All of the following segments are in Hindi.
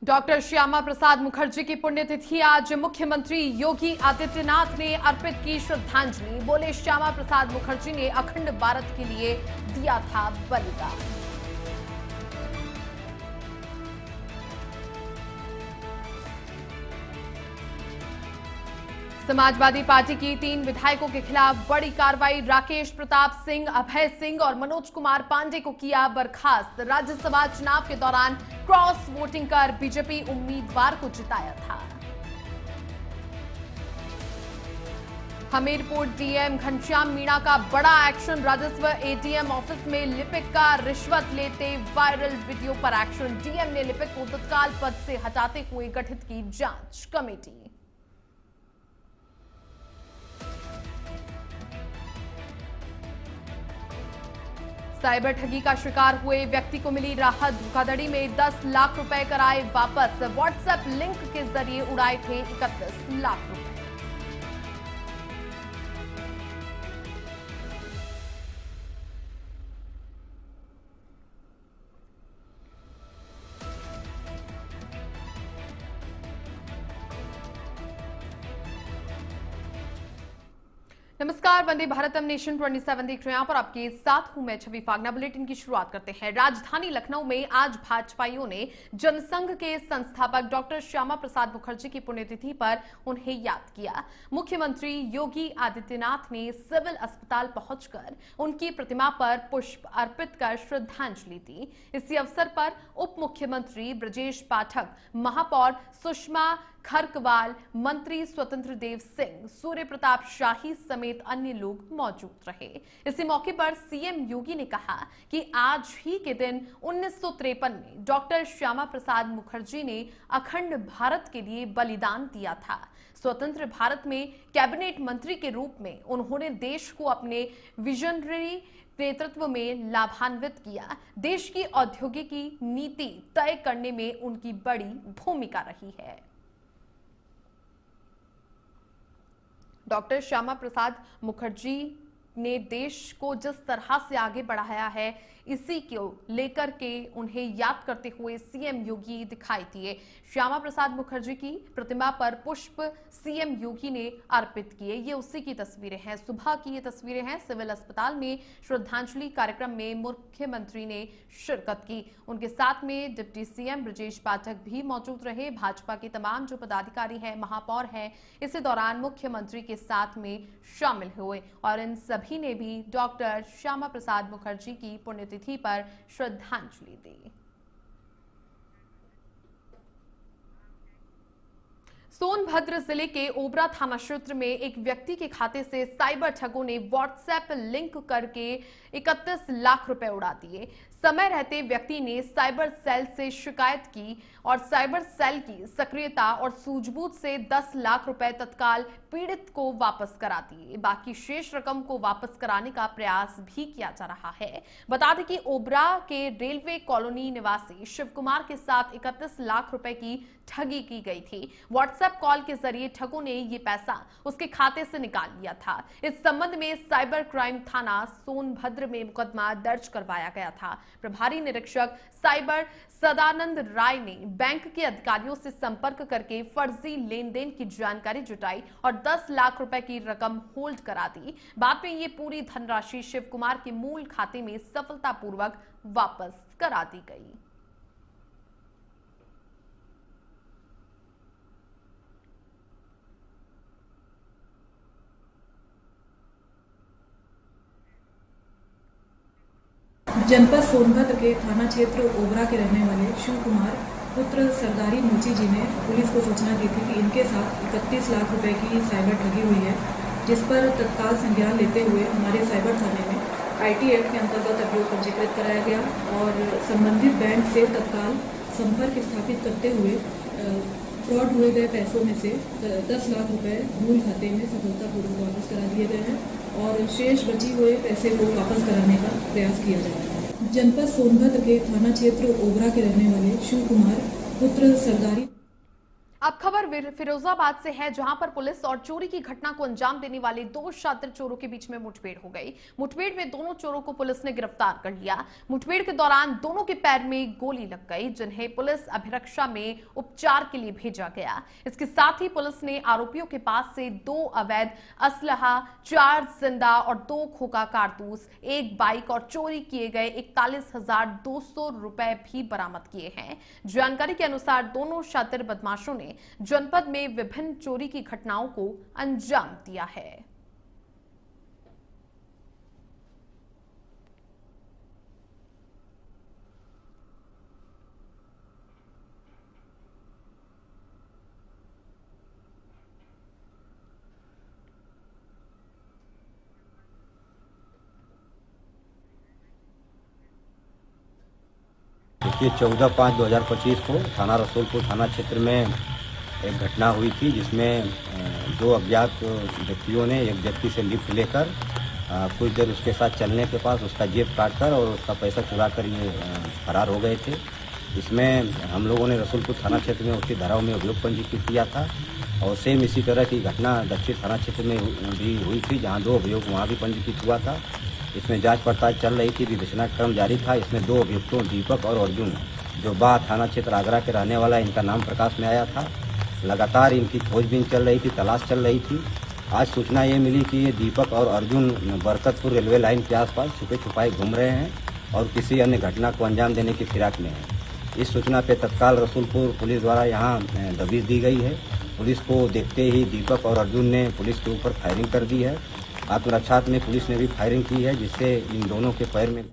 डॉक्टर श्यामा प्रसाद मुखर्जी की पुण्यतिथि आज मुख्यमंत्री योगी आदित्यनाथ ने अर्पित की श्रद्धांजलि। बोले, श्यामा प्रसाद मुखर्जी ने अखंड भारत के लिए दिया था बलिदान। समाजवादी पार्टी की 3 विधायकों के खिलाफ बड़ी कार्रवाई। राकेश प्रताप सिंह, अभय सिंह और मनोज कुमार पांडे को किया बर्खास्त। राज्यसभा चुनाव के दौरान क्रॉस वोटिंग कर बीजेपी उम्मीदवार को जिताया था। हमीरपुर डीएम घनश्याम मीणा का बड़ा एक्शन। राजस्व एडीएम ऑफिस में लिपिक का रिश्वत लेते वायरल वीडियो पर एक्शन। डीएम ने लिपिक को तत्काल पद से हटाते हुए गठित की जांच कमेटी। साइबर ठगी का शिकार हुए व्यक्ति को मिली राहत। धोखाधड़ी में 10 लाख रुपए कराए वापस। व्हाट्सएप लिंक के जरिए उड़ाए थे 31 लाख रुपए। नमस्कार, वंदे भारतम नेशन 27 देख रहे हैं आप और आपके साथ हूं मैं छवि फागना। बुलेटिन की शुरुआत करते हैं। राजधानी लखनऊ में आज भाजपाइयों ने जनसंघ के संस्थापक डॉक्टर श्यामा प्रसाद मुखर्जी की पुण्यतिथि पर उन्हें याद किया। मुख्यमंत्री योगी आदित्यनाथ ने सिविल अस्पताल पहुंचकर उनकी प्रतिमा पर पुष्प अर्पित कर श्रद्धांजलि दी। इसी अवसर पर उप मुख्यमंत्री ब्रजेश पाठक, महापौर सुषमा खरकवाल, मंत्री स्वतंत्र देव सिंह, सूर्य प्रताप शाही समेत अन्य लोग मौजूद रहे। इसी मौके पर सीएम योगी ने कहा कि आज ही के दिन 1953 में डॉक्टर श्यामा प्रसाद मुखर्जी ने अखंड भारत के लिए बलिदान दिया था। स्वतंत्र भारत में कैबिनेट मंत्री के रूप में उन्होंने देश को अपने विजनरी नेतृत्व में लाभान्वित किया। देश की औद्योगिकी नीति तय करने में उनकी बड़ी भूमिका रही है। डॉक्टर श्यामा प्रसाद मुखर्जी ने देश को जिस तरह से आगे बढ़ाया है, इसी को लेकर के उन्हें याद करते हुए सीएम योगी दिखाई दिए। श्यामा प्रसाद मुखर्जी की प्रतिमा पर पुष्प सीएम योगी ने अर्पित किए। ये उसी की तस्वीरें हैं, सुबह की ये तस्वीरें हैं। सिविल अस्पताल में श्रद्धांजलि कार्यक्रम में मुख्यमंत्री ने शिरकत की। उनके साथ में डिप्टी सीएम ब्रजेश पाठक भी मौजूद रहे। भाजपा के तमाम जो पदाधिकारी हैं, महापौर हैं, इसी दौरान मुख्यमंत्री के साथ में शामिल हुए और इन सभी ने भी डॉक्टर श्यामा प्रसाद मुखर्जी की पुण्यतिथि पर श्रद्धांजलि दी। सोनभद्र जिले के ओबरा थाना क्षेत्र में एक व्यक्ति के खाते से साइबर ठगों ने व्हाट्सएप लिंक करके 31 लाख रुपए उड़ा दिए। समय रहते व्यक्ति ने साइबर सेल से शिकायत की और साइबर सेल की सक्रियता और सूझबूझ से 10 लाख रुपए तत्काल पीड़ित को वापस करा दिए। बाकी शेष रकम को वापस कराने का प्रयास भी किया जा रहा है। बता दें कि ओबरा के रेलवे कॉलोनी निवासी शिव कुमार के साथ 31 लाख रुपए की ठगी की गई थी। व्हाट्सएप कॉल के जरिए ठगों ने ये पैसा उसके खाते से निकाल लिया था। इस संबंध में साइबर क्राइम थाना सोनभद्र में मुकदमा दर्ज करवाया गया था। प्रभारी निरीक्षक साइबर सदानंद राय ने बैंक के अधिकारियों से संपर्क करके फर्जी लेन देन की जानकारी जुटाई और 10 लाख रुपए की रकम होल्ड करा दी। बाद में ये पूरी धनराशि शिव कुमार के मूल खाते में सफलतापूर्वक वापस करा दी गई। जनपद सोनभद्र के थाना क्षेत्र ओबरा के रहने वाले शिव कुमार पुत्र सरदारी मुची जी ने पुलिस को सूचना दी थी कि इनके साथ 31 लाख रुपए की साइबर ठगी हुई है, जिस पर तत्काल संज्ञान लेते हुए हमारे साइबर थाने में आईटी एक्ट के अंतर्गत अभियोग पंजीकृत कराया गया और संबंधित बैंक से तत्काल संपर्क स्थापित करते हुए फ्रॉड हुए गए पैसों में से 10 लाख रुपए मूल खाते में सफलतापूर्वक वापस करा दिए गए हैं और शेष बची हुए पैसे को वापस कराने का प्रयास किया जा रहा है। जनपद सोनभद्र के थाना क्षेत्र ओबरा के रहने वाले शिव कुमार पुत्र सरदारी अब खबर फिरोजाबाद से है, जहां पर पुलिस और चोरी की घटना को अंजाम देने वाले दो शातिर चोरों के बीच में मुठभेड़ हो गई। मुठभेड़ में दोनों चोरों को पुलिस ने गिरफ्तार कर लिया। मुठभेड़ के दौरान दोनों के पैर में गोली लग गई, जिन्हें पुलिस अभिरक्षा में उपचार के लिए भेजा गया। इसके साथ ही पुलिस ने आरोपियों के पास से 2 अवैध असलहा, 4 जिंदा और 2 खोखा कारतूस, 1 बाइक और चोरी किए गए 41,200 रुपए भी बरामद किए हैं। जानकारी के अनुसार दोनों शातिर बदमाशों ने जनपद में विभिन्न चोरी की घटनाओं को अंजाम दिया है। देखिए 14/5/2025 को थाना रसूलपुर थाना क्षेत्र में एक घटना हुई थी, जिसमें 2 अज्ञात व्यक्तियों ने एक व्यक्ति से लिफ्ट लेकर कुछ देर उसके साथ चलने के पास उसका जेब काटकर और उसका पैसा चुरा कर ये फरार हो गए थे। इसमें हम लोगों ने रसूलपुर थाना क्षेत्र में उसी धाराओं में अभियोग पंजीकृत किया था और सेम इसी तरह की घटना दक्षिण थाना क्षेत्र में भी हुई थी, जहाँ 2 अभियोग वहाँ भी पंजीकृत हुआ था। इसमें जांच पड़ताल चल रही थी, विवेचना क्रम जारी था। इसमें 2 अभियुक्तों दीपक और अर्जुन, जो बा थाना क्षेत्र आगरा के रहने वाला, इनका नाम प्रकाश में आया था। लगातार इनकी खोजबीन चल रही थी, तलाश चल रही थी। आज सूचना ये मिली कि ये दीपक और अर्जुन बरकतपुर रेलवे लाइन के आसपास छुपे छुपाए घूम रहे हैं और किसी अन्य घटना को अंजाम देने की फिराक में हैं। इस सूचना पे तत्काल रसूलपुर पुलिस द्वारा यहाँ दबिश दी गई है। पुलिस को देखते ही दीपक और अर्जुन ने पुलिस के ऊपर फायरिंग कर दी है। आत्मरक्षा में पुलिस ने भी फायरिंग की है, जिससे इन दोनों के पैर में।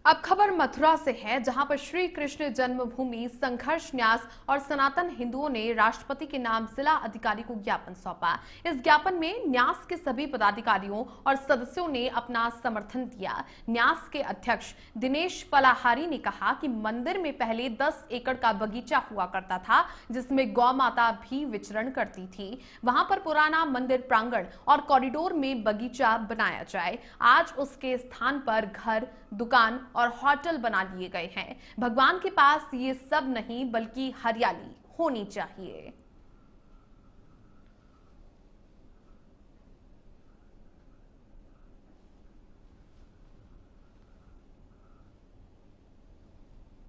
अब खबर मथुरा से है, जहां पर श्री कृष्ण जन्मभूमि संघर्ष न्यास और सनातन हिंदुओं ने राष्ट्रपति के नाम जिला अधिकारी को ज्ञापन सौंपा। इस ज्ञापन में न्यास के सभी पदाधिकारियों और सदस्यों ने अपना समर्थन दिया। न्यास के अध्यक्ष दिनेश फलाहारी ने कहा कि मंदिर में पहले 10 एकड़ का बगीचा हुआ करता था, जिसमें गौ माता भी विचरण करती थी। वहां पर पुराना मंदिर प्रांगण और कॉरिडोर में बगीचा बनाया जाए। आज उसके स्थान पर घर, दुकान और होटल बना लिए गए हैं। भगवान के पास ये सब नहीं, बल्कि हरियाली होनी चाहिए।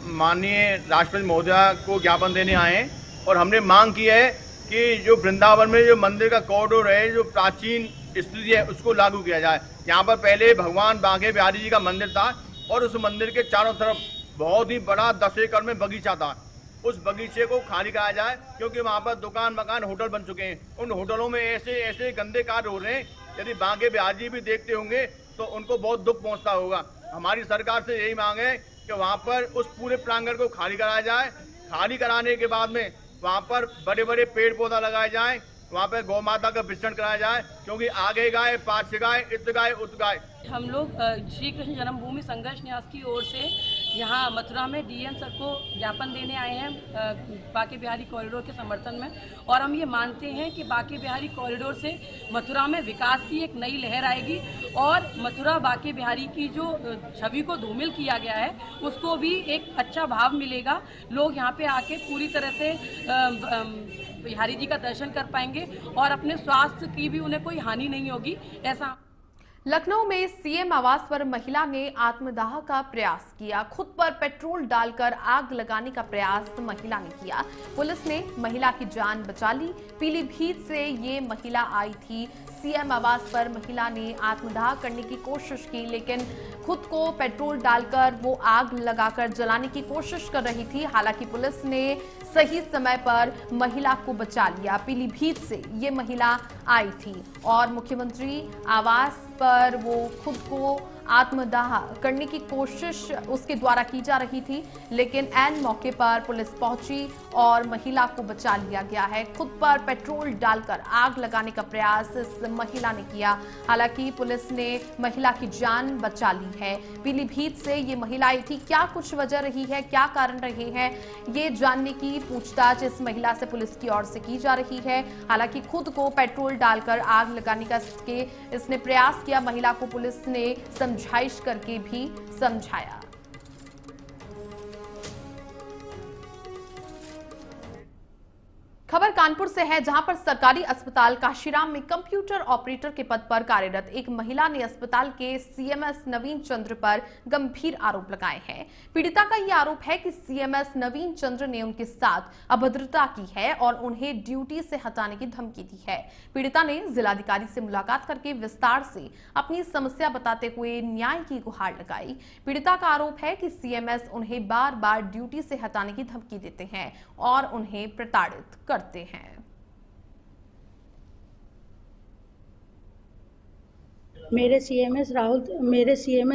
माननीय राष्ट्रपति महोदया को ज्ञापन देने आए हैं और हमने मांग की है कि जो वृंदावन में जो मंदिर का कॉरिडोर है, जो प्राचीन स्थिति है, उसको लागू किया जाए। यहाँ पर पहले भगवान बांके बिहारी जी का मंदिर था और उस मंदिर के चारों तरफ बहुत ही बड़ा 10 एकड़ में बगीचा था। उस बगीचे को खाली कराया जाए, क्योंकि वहाँ पर दुकान मकान होटल बन चुके हैं। उन होटलों में ऐसे ऐसे गंदे कार्य हो रहे हैं, यदि बांके बिहारी जी भी देखते होंगे तो उनको बहुत दुख पहुँचता होगा। हमारी सरकार से यही मांग है कि वहाँ पर उस पूरे प्रांगण को खाली कराया जाए। खाली कराने के बाद में वहाँ पर बड़े बड़े पेड़ पौधा लगाए जाएं, वहाँ पे गौ माता का विचरण कराया जाए, क्योंकि आगे गाय पाछे गाय इत गाय उत गाय। हम लोग श्री कृष्ण जन्मभूमि संघर्ष न्यास की ओर से यहाँ मथुरा में डीएम सर को ज्ञापन देने आए हैं बांके बिहारी कॉरिडोर के समर्थन में। और हम ये मानते हैं कि बांके बिहारी कॉरिडोर से मथुरा में विकास की एक नई लहर आएगी और मथुरा बांके बिहारी की जो छवि को धूमिल किया गया है, उसको भी एक अच्छा भाव मिलेगा। लोग यहाँ पे आके पूरी तरह से बिहारी जी का दर्शन कर पाएंगे और अपने स्वास्थ्य की भी उन्हें कोई हानि नहीं होगी। ऐसा लखनऊ में सीएम आवास पर महिला ने आत्मदाह का प्रयास किया। खुद पर पेट्रोल डालकर आग लगाने का प्रयास महिला ने किया। पुलिस ने महिला की जान बचा ली। पीलीभीत से ये महिला आई थी। सीएम आवास पर महिला ने आत्मदाह करने की कोशिश की, लेकिन खुद को पेट्रोल डालकर वो आग लगाकर जलाने की कोशिश कर रही थी। हालांकि पुलिस ने सही समय पर महिला को बचा लिया। पीलीभीत से ये महिला आई थी और मुख्यमंत्री आवास पर वो खुद को आत्मदाह करने की कोशिश उसके द्वारा की जा रही थी, लेकिन ऐन मौके पर पुलिस पहुंची और महिला को बचा लिया गया है। खुद पर पेट्रोल डालकर आग लगाने का प्रयास इस महिला ने किया। हालांकि पुलिस ने महिला की जान बचा ली है। पीलीभीत से ये महिला आई थी। क्या कुछ वजह रही है, क्या कारण रहे हैं, ये जानने की पूछताछ इस महिला से पुलिस की ओर से की जा रही है। हालांकि खुद को पेट्रोल डालकर आग लगाने का इसने प्रयास किया। महिला को पुलिस ने समझाइश करके भी समझाया। खबर कानपुर से है, जहां पर सरकारी अस्पताल काशीराम में कंप्यूटर ऑपरेटर के पद पर कार्यरत एक महिला ने अस्पताल के सीएमएस नवीन चंद्र पर गंभीर आरोप लगाए हैं। पीड़िता का यह आरोप है कि सीएमएस नवीन चंद्र ने उनके साथ अभद्रता की है और उन्हें ड्यूटी से हटाने की धमकी दी है। पीड़िता ने जिलाधिकारी से मुलाकात करके विस्तार से अपनी समस्या बताते हुए न्याय की गुहार लगाई। पीड़िता का आरोप है कि सीएमएस उन्हें बार बार ड्यूटी से हटाने की धमकी देते हैं और उन्हें प्रताड़ित करते हैं। मेरे सीएमएस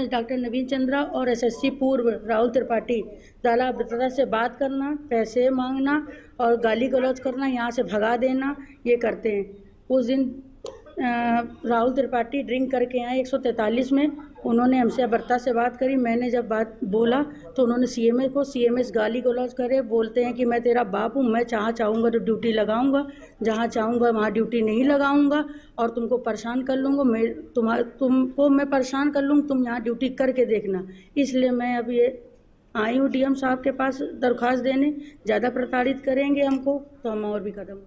डॉक्टर नवीन चंद्रा और एसएससी पूर्व राहुल त्रिपाठी ज़्यादा अभद्रता से बात करना, पैसे मांगना और गाली गलौज करना, यहाँ से भगा देना, ये करते हैं। उस दिन राहुल त्रिपाठी ड्रिंक करके आए 143 में, उन्होंने हमसे अभद्रता से बात करी। मैंने जब बात बोला तो उन्होंने सीएमएस गाली गलौज करे, बोलते हैं कि मैं तेरा बाप हूँ, मैं जहाँ चाहूँगा तो ड्यूटी लगाऊंगा, जहाँ चाहूँगा वहाँ ड्यूटी नहीं लगाऊंगा और तुमको परेशान कर लूँगा, तुमको मैं परेशान कर लूँगा, तुम यहाँ ड्यूटी करके देखना। इसलिए मैं अब ये आई हूँ डीएम साहब के पास दरख्वास्त देने। ज़्यादा प्रताड़ित करेंगे हमको तो हम और भी कदम।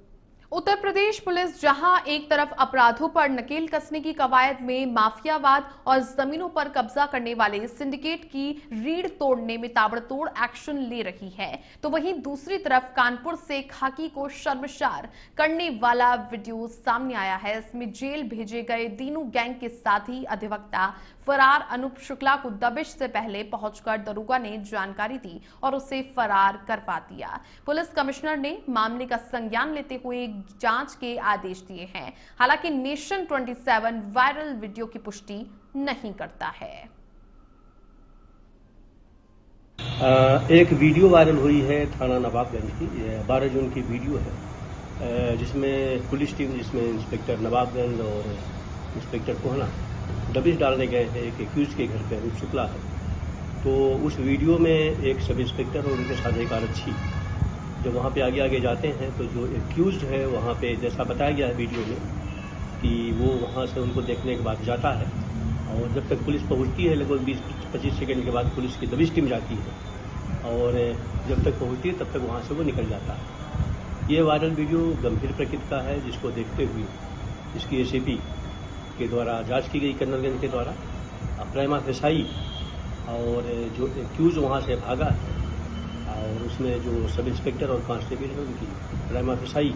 उत्तर प्रदेश पुलिस जहां एक तरफ अपराधों पर नकेल कसने की कवायद में माफियावाद और जमीनों पर कब्जा करने वाले सिंडिकेट की रीढ़ तोड़ने में ताबड़तोड़ एक्शन ले रही है, तो वहीं दूसरी तरफ कानपुर से खाकी को शर्मसार करने वाला वीडियो सामने आया है। इसमें जेल भेजे गए दीनू गैंग के साथी अधिवक्ता फरार अनूप शुक्ला को दबिश से पहले पहुंचकर दरोगा ने जानकारी दी और उसे फरार करवा दिया। पुलिस कमिश्नर ने मामले का संज्ञान लेते हुए जांच के आदेश दिए हैं। हालांकि नेशन 27 वायरल वीडियो की पुष्टि नहीं करता है। एक वीडियो वायरल हुई है थाना नवाबगंज की, 12 जून की वीडियो है, जिसमें पुलिस टीम, जिसमें इंस्पेक्टर नवाबगंज और इंस्पेक्टर कोहना दबिश डालने गए हैं एक एक्यूज के घर पे, अनूप शुक्ला है। तो उस वीडियो में एक सब इंस्पेक्टर और उनके साथ एक आरक्षी जब वहाँ पे आगे जाते हैं तो जो एक्यूज्ड है वहाँ पे, जैसा बताया गया है वीडियो में, कि वो वहाँ से उनको देखने के बाद जाता है और जब तक पुलिस पहुँचती है, लगभग 20-25 सेकंड के बाद पुलिस की दबिश टीम जाती है और जब तक पहुँचती है तब तक वहाँ से वो निकल जाता है। ये वायरल वीडियो गंभीर प्रकृति का है, जिसको देखते हुए इसकी एसीपी के द्वारा जांच की गई, कर्नलगंज के द्वारा प्रेमा फेसाई और जो एक्यूज वहाँ से भागा है और उसमें जो सब इंस्पेक्टर और कांस्टेबल है उनकी प्रेमा फेसाई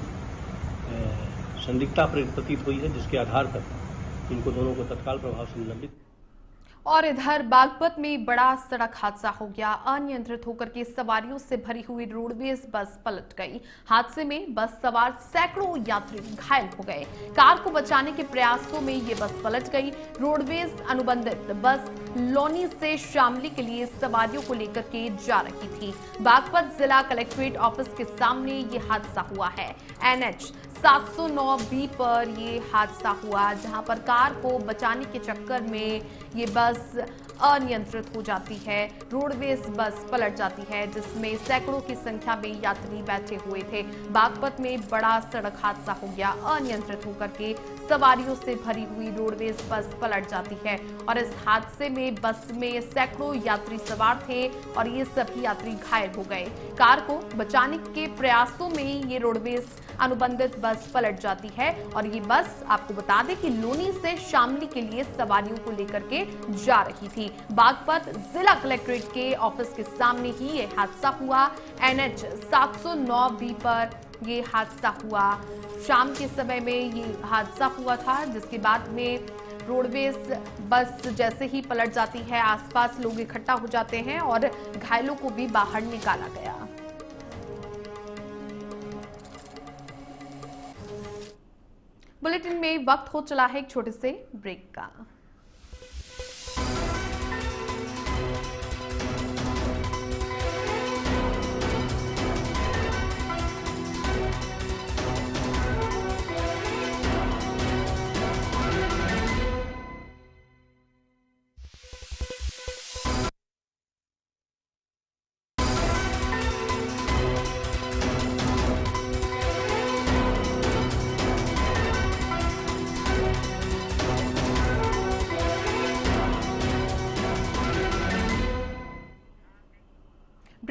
संदिग्धता प्रतीत हुई है, जिसके आधार पर इनको दोनों को तत्काल प्रभाव से निलंबित। और इधर बागपत में बड़ा सड़क हादसा हो गया। अनियंत्रित होकर के सवारियों से भरी हुई रोडवेज बस पलट गई। हादसे में बस सवार सैकड़ों यात्री घायल हो गए। कार को बचाने के प्रयासों में ये बस पलट गई। रोडवेज अनुबंधित बस लोनी से शामली के लिए सवारियों को लेकर के जा रही थी। बागपत जिला कलेक्ट्रेट ऑफिस के सामने ये हादसा हुआ है। NH 709B पर ये हादसा हुआ, जहां पर कार को बचाने के चक्कर में ये बस अनियंत्रित हो जाती है। रोडवेज बस पलट जाती है, जिसमें सैकड़ों की संख्या में यात्री बैठे हुए थे। बागपत में बड़ा सड़क हादसा हो गया। अनियंत्रित होकर के सवारियों से भरी हुई रोडवेज बस पलट जाती है और इस हादसे में बस में सैकड़ों यात्री सवार थे और ये सभी यात्री घायल हो गए। कार को बचाने के प्रयासों में ये रोडवेज अनुबंधित बस पलट जाती है और ये बस, आपको बता दें कि लोनी से शामली के लिए सवारियों को लेकर के जा रही थी। बागपत जिला कलेक्ट्रेट के ऑफिस के सामने ही ये हादसा हुआ। NH 709B पर ये हादसा हुआ। शाम के समय में ये हादसा हुआ था, जिसके बाद में रोडवेज बस जैसे ही पलट जाती है, आसपास लोग इकट्ठा हो जाते हैं और घायलों को भी बाहर निकाला गया। बुलेटिन में वक्त हो चला है एक छोटे से ब्रेक का।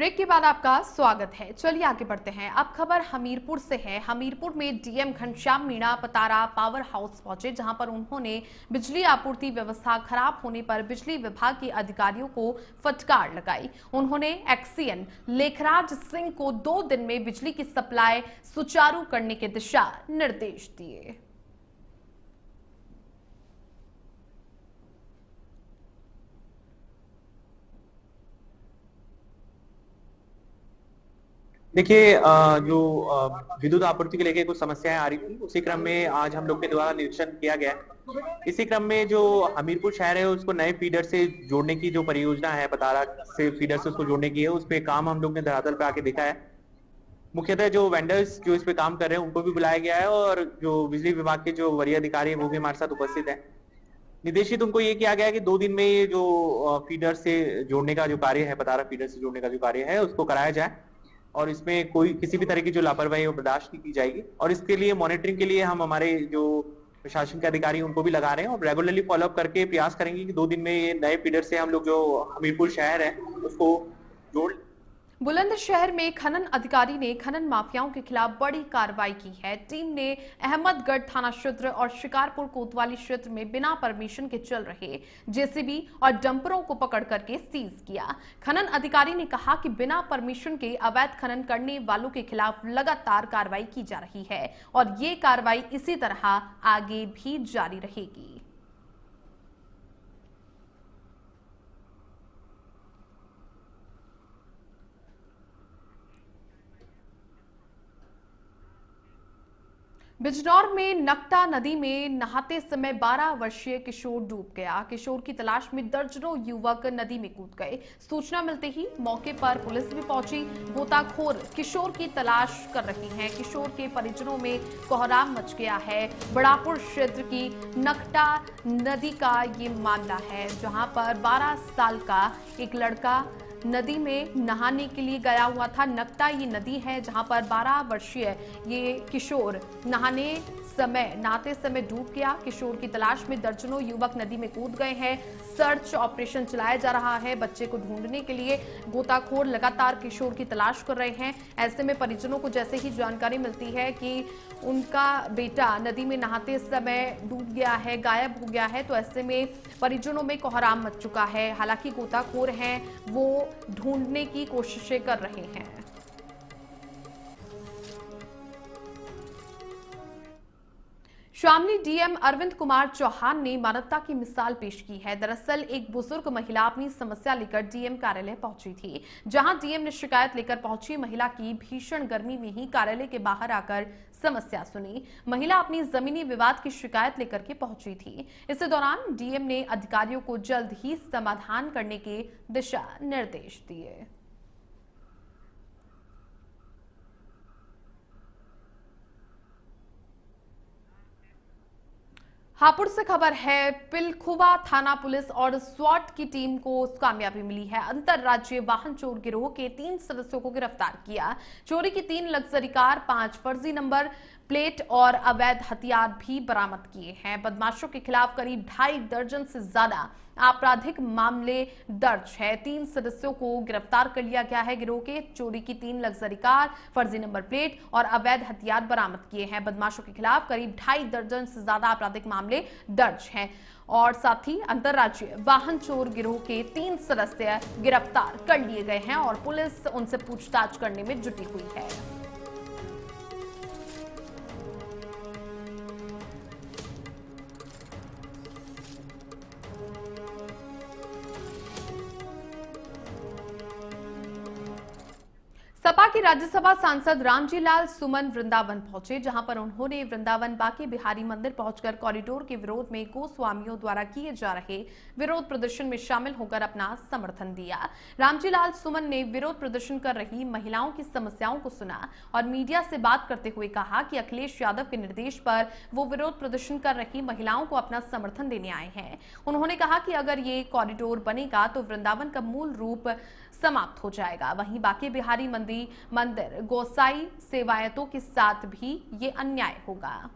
ब्रेक के बाद आपका स्वागत है। चलिए आगे बढ़ते हैं। अब खबर हमीरपुर से है। हमीरपुर में DM Ghanshyam Meena Patara power house पहुंचे, जहां पर उन्होंने बिजली आपूर्ति व्यवस्था खराब होने पर बिजली विभाग के अधिकारियों को फटकार लगाई। उन्होंने एक्सीएन लेखराज सिंह को 2 दिन में बिजली की सप्लाई सुचारू करने के दिशा निर्देश दिए। देखिए जो विद्युत आपूर्ति को लेकर कुछ समस्याएं आ रही थी, उसी क्रम में आज हम लोग के द्वारा निरीक्षण किया गया है। इसी क्रम में जो हमीरपुर शहर है उसको नए फीडर से जोड़ने की जो परियोजना है, पतारा से फीडर से उसको जोड़ने की है, उस पे काम हम लोग ने धरातल पे आके देखा है। मुख्यतः जो वेंडर्स जो इस पे काम कर रहे हैं उनको भी बुलाया गया है और जो बिजली विभाग के जो वरीय अधिकारी है वो भी हमारे साथ उपस्थित है। निर्देशित उनको ये किया गया है कि 2 दिन में ये जो फीडर से जोड़ने का जो कार्य है, पतारा फीडर से जोड़ने का जो कार्य है उसको कराया जाए और इसमें कोई किसी भी तरह की जो लापरवाही वो बर्दाश्त नहीं की जाएगी। और इसके लिए मॉनिटरिंग के लिए हम हमारे जो प्रशासन के अधिकारी उनको भी लगा रहे हैं और रेगुलरली फॉलोअप करके प्रयास करेंगे कि 2 दिन में ये नए फीडर से हम लोग जो हमीरपुर शहर है उसको जोड़। बुलंदशहर में खनन अधिकारी ने खनन माफियाओं के खिलाफ बड़ी कार्रवाई की है। टीम ने अहमदगढ़ थाना क्षेत्र और शिकारपुर कोतवाली क्षेत्र में बिना परमिशन के चल रहे जेसीबी और डंपरों को पकड़ करके सीज किया। खनन अधिकारी ने कहा कि बिना परमिशन के अवैध खनन करने वालों के खिलाफ लगातार कार्रवाई की जा रही है और ये कार्रवाई इसी तरह आगे भी जारी रहेगी। बिजनौर में नकटा नदी में नहाते समय 12 वर्षीय किशोर डूब गया। किशोर की तलाश में दर्जनों युवक नदी में कूद गए। सूचना मिलते ही मौके पर पुलिस भी पहुंची। गोताखोर किशोर की तलाश कर रही हैं। किशोर के परिजनों में कोहराम मच गया है। बड़ापुर क्षेत्र की नकटा नदी का ये मामला है, जहां पर 12 साल का एक लड़का नदी में नहाने के लिए गया हुआ था। नकटा ये नदी है जहां पर 12 वर्षीय ये किशोर नहाते समय डूब गया। किशोर की तलाश में दर्जनों युवक नदी में कूद गए हैं। सर्च ऑपरेशन चलाया जा रहा है। बच्चे को ढूंढने के लिए गोताखोर लगातार किशोर की तलाश कर रहे हैं। ऐसे में परिजनों को जैसे ही जानकारी मिलती है कि उनका बेटा नदी में नहाते समय डूब गया है, गायब हो गया है, तो ऐसे में परिजनों में कोहराम मच चुका है। हालांकि गोताखोर हैं वो ढूंढने की कोशिशें कर रहे हैं। शामली डीएम अरविंद कुमार चौहान ने मानवता की मिसाल पेश की है। दरअसल एक बुजुर्ग महिला अपनी समस्या लेकर डीएम कार्यालय पहुंची थी, जहां डीएम ने शिकायत लेकर पहुंची महिला की भीषण गर्मी में ही कार्यालय के बाहर आकर समस्या सुनी। महिला अपनी जमीनी विवाद की शिकायत लेकर के पहुंची थी। इसी दौरान डीएम ने अधिकारियों को जल्द ही समाधान करने के दिशा निर्देश दिए। हापुड़ से खबर है। पिलखुवा थाना पुलिस और स्वाट की टीम को कामयाबी मिली है। अंतरराज्यीय वाहन चोर गिरोह के 3 सदस्यों को गिरफ्तार किया। चोरी की 3 लग्जरी कार, 5 फर्जी नंबर प्लेट और अवैध हथियार भी बरामद किए हैं। बदमाशों के खिलाफ करीब 2.5 दर्जन से ज्यादा आपराधिक मामले दर्ज है। 3 सदस्यों को गिरफ्तार कर लिया गया है। गिरोह के चोरी की 3 लग्जरी कार, फर्जी नंबर प्लेट और अवैध हथियार बरामद किए हैं। बदमाशों के खिलाफ करीब 2.5 दर्जन से ज्यादा आपराधिक मामले दर्ज हैं और साथ ही अंतरराज्यीय वाहन चोर गिरोह के 3 सदस्य गिरफ्तार कर लिए गए हैं और पुलिस उनसे पूछताछ करने में जुटी हुई है। सपा के राज्यसभा सांसद रामजी लाल सुमन वृंदावन पहुंचे, जहां पर उन्होंने वृंदावन बांके बिहारी मंदिर पहुंचकर कॉरिडोर के विरोध में गोस्वामियों द्वारा किए जा रहे विरोध प्रदर्शन में शामिल होकर अपना समर्थन दिया। रामजी लाल सुमन ने विरोध प्रदर्शन कर रही महिलाओं की समस्याओं को सुना और मीडिया से बात करते हुए कहा कि अखिलेश यादव के निर्देश पर वो विरोध प्रदर्शन कर रही महिलाओं को अपना समर्थन देने आए हैं। उन्होंने कहा कि अगर ये कॉरिडोर बनेगा तो वृंदावन का मूल रूप समाप्त हो जाएगा। वहीं बांके बिहारी मंदिर गोसाई सेवायतों के साथ भी ये अन्याय होगा।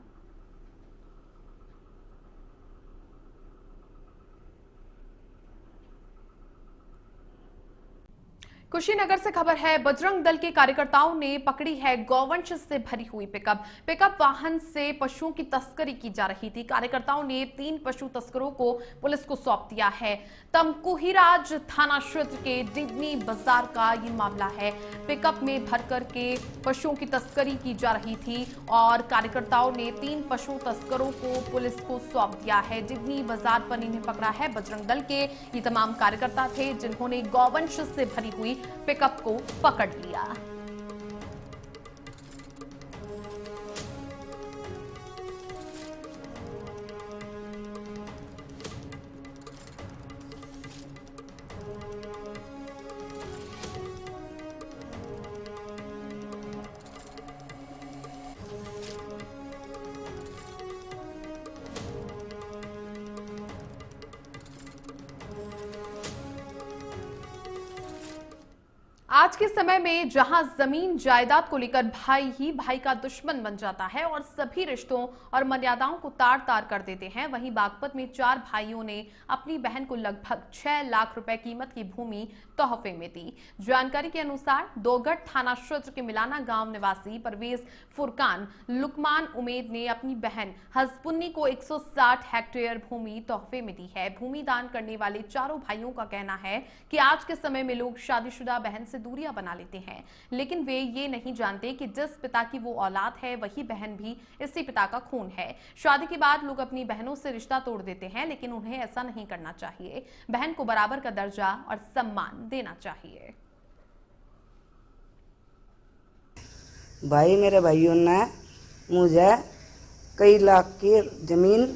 कुशीनगर से खबर है, बजरंग दल के कार्यकर्ताओं ने पकड़ी है गौवंश से भरी हुई पिकअप वाहन से पशुओं की तस्करी की जा रही थी। कार्यकर्ताओं ने 3 पशु तस्करों को पुलिस को सौंप दिया है। तमकुहीराज थाना क्षेत्र के डिबनी बाजार का ये मामला है। पिकअप में भरकर के पशुओं की तस्करी की जा रही थी और कार्यकर्ताओं ने 3 पशु तस्करों को पुलिस को सौंप दिया है। डिबनी बाजार पर इन्हें पकड़ा है। बजरंग दल के ये तमाम कार्यकर्ता थे जिन्होंने गौवंश से भरी हुई पिकअप को पकड़ लिया। आज के समय में जहां जमीन जायदाद को लेकर भाई ही भाई का दुश्मन बन जाता है और सभी रिश्तों और मर्यादाओं को तार तार कर देते हैं, वहीं बागपत में 4 भाइयों ने अपनी बहन को लगभग 6 लाख रुपए कीमत की भूमि तोहफे में दी। जानकारी के अनुसार दोगट थाना क्षेत्र के मिलाना गांव निवासी परवेज फुरकान लुकमान उमेद ने अपनी बहन हसपुन्नी को 160 हेक्टेयर भूमि तोहफे में दी है। भूमि दान करने वाले चारों भाइयों का कहना है कि आज के समय में लोग शादीशुदा बहन से दूरियां बना लेते हैं, लेकिन वे ये नहीं जानते कि जिस पिता की वो औलाद है वही बहन भी इसी पिता का खून है। शादी के बाद लोग अपनी बहनों से रिश्ता तोड़ देते हैं, लेकिन उन्हें ऐसा नहीं करना चाहिए। बहन को बराबर का दर्जा और सम्मान देना चाहिए। भाई मेरे भाइयों ने मुझे कई लाख की जमीन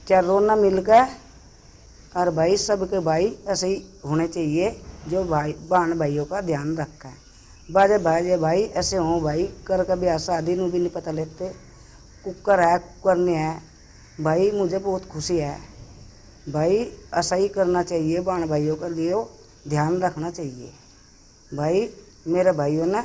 चारों ने मिलकर, और भाई सबके भाई ऐसे ही होने चाहिए जो भाई बहन भाइयों का ध्यान रखा है। बाजे भाई ऐसे हों भाई कर कभी शादी में भी नहीं पता लेते। कुकर है कुकर नहीं है भाई, मुझे बहुत खुशी है भाई। ऐसा ही करना चाहिए, बहन भाइयों का लिए ध्यान रखना चाहिए। भाई मेरे भाइयों ने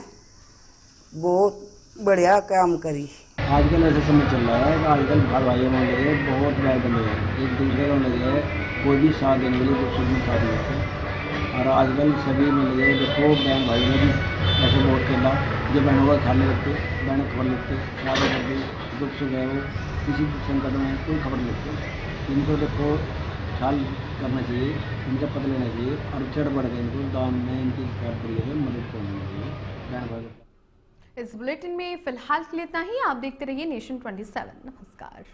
बहुत बढ़िया काम करी। आजकल ऐसा समय चल रहा है कि आजकल भाइयों में लगे बहुत बैर बने हैं, एक दूसरे को लगे कोई भी साथ देने के लिए दूसरे भी साथ देते हैं। और आजकल सभी में लगे देखो बहन भाई ने भी ऐसे बहुत खेला, जो बहनों का ख्याल नहीं रखते, बहनें खबर लेते, शादी कर दी, दुख सुख है वो किसी संकट में कोई खबर नहीं लेते। इनको देखो ख्याल करना चाहिए, इनका पता लेना चाहिए और चढ़ बढ़ के इनको दान में इनकी ख्याल करिए, मदद करनी चाहिए बहन भाई। इस बुलेटिन में फिलहाल के लिए इतना ही। आप देखते रहिए नेशन 27। नमस्कार।